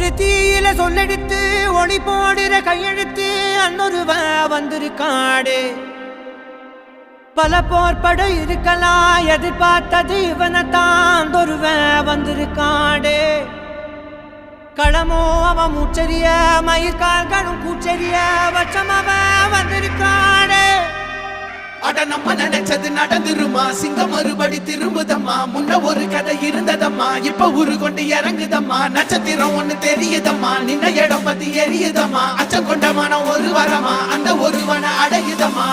ஒரு தீயில சொல்லெடுத்து ஒளி போடுற கையெழுத்து அன்னொருவ வந்திருக்காடு. பல போர்பட இருக்கலாம் எதிர்பார்த்தது இவனைத்தான் ஒருவ வந்திருக்காடு. களமோ அவன் மூச்சரிய மயிர்கால்களும் கூச்சரிய வச்சம் அவன் வந்திருக்காடு. அட நம்ம நினைச்சது நடந்துருமா, சிங்கம் மறுபடி திரும்புதம்மா. முன்ன ஒரு கதை இருந்ததம்மா, இப்ப உரு கொண்டு இறங்குதம்மா. நட்சத்திரம் ஒண்ணு தெரியுதம்மா, நின்ன இடம் பத்தி எரியுதம்மா. அச்சம் கொண்ட மனம் ஒரு வரமா, அந்த ஒருவனை அடையுதம்மா.